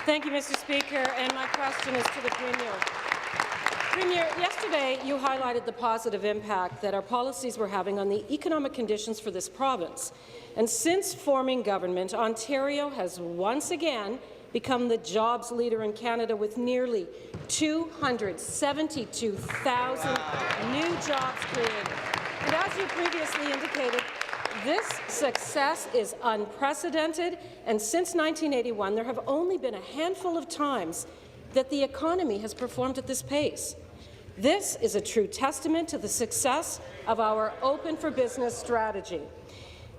Thank you, Mr. Speaker, and my question is to the Premier. Premier, yesterday you highlighted the positive impact that our policies were having on the economic conditions for this province. And since forming government, Ontario has once again become the jobs leader in Canada with nearly 272,000 new jobs created. And as you previously indicated, this success is unprecedented, and since 1981, there have only been a handful of times that the economy has performed at this pace. This is a true testament to the success of our Open for Business strategy.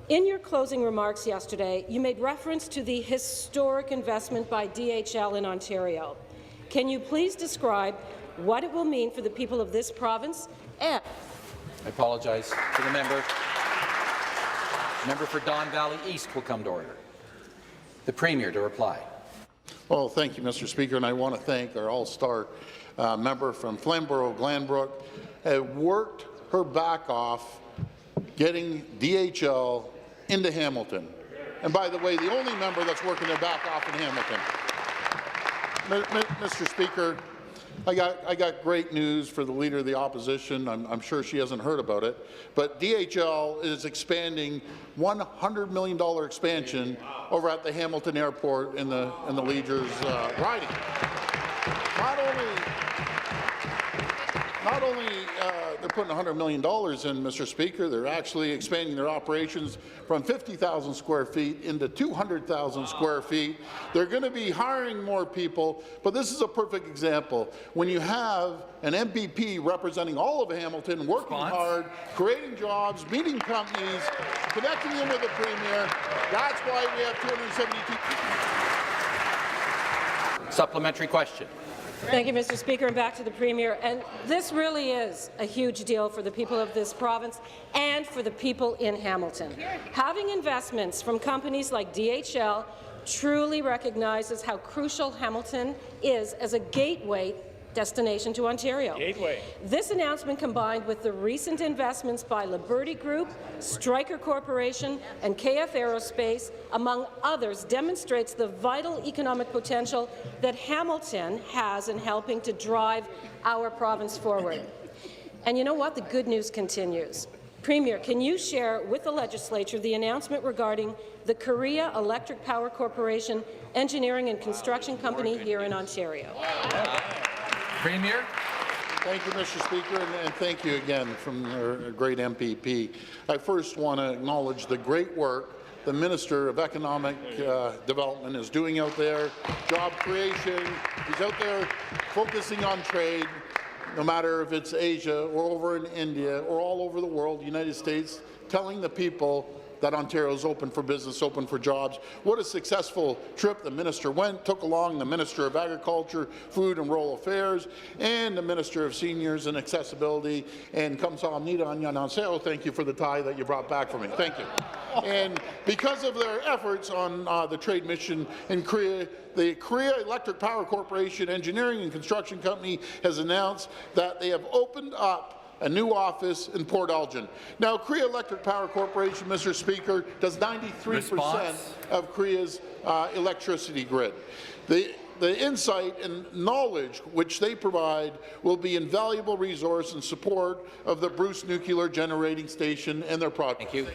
In your closing remarks yesterday, you made reference to the historic investment by DHL in Ontario. Can you please describe what it will mean for the people of this province? And I apologize to the member. Member for Don Valley East will come to order. The Premier to reply. Well, thank you, Mr. Speaker, and I want to thank our all-star member from Flamborough, Glanbrook, worked her back off getting DHL into Hamilton. And by the way, the only member that's working their back off in Hamilton. Mr. Speaker, I got great news for the Leader of the Opposition. I'm sure she hasn't heard about it, but DHL is expanding $100 million expansion over at the Hamilton Airport in the Leaders riding. Not only they're putting $100 million in, Mr. Speaker, they're actually expanding their operations from 50,000 square feet into 200,000 square feet. They're going to be hiring more people, but this is a perfect example. When you have an MPP representing all of Hamilton, working hard, creating jobs, meeting companies, connecting them with the Premier, that's why we have 272. Supplementary question. thank you, Mr. Speaker, and back to the Premier. And this really is a huge deal for the people of this province and for the people in Hamilton. Having investments from companies like DHL truly recognizes how crucial Hamilton is as a gateway destination to Ontario. Gateway. This announcement, combined with the recent investments by Liberty Group, Stryker Corporation and KF Aerospace, among others, demonstrates the vital economic potential that Hamilton has in helping to drive our province forward. And you know what? The good news continues. Premier, can you share with the legislature the announcement regarding the Korea Electric Power Corporation engineering and construction company here in Ontario? Premier. Thank you, Mr. Speaker, and thank you again from our great MPP. I first want to acknowledge the great work the Minister of Economic Development is doing out there, job creation. He's out there focusing on trade, no matter if it's Asia or over in India or all over the world, United States, telling the people that Ontario is open for business, open for jobs. What a successful trip the minister took along the Minister of Agriculture, Food and Rural Affairs, and the Minister of Seniors and Accessibility, and Kamsahamnida Anyanaseo. Thank you for the tie that you brought back for me. Thank you. And because of their efforts on the trade mission in Korea, the Korea Electric Power Corporation Engineering and Construction Company has announced that they have opened up a new office in Port Elgin. Now, Korea Electric Power Corporation, Mr. Speaker, does 93% of Korea's electricity grid. The insight and knowledge which they provide will be invaluable resource in support of the Bruce Nuclear Generating Station and their project. Thank you.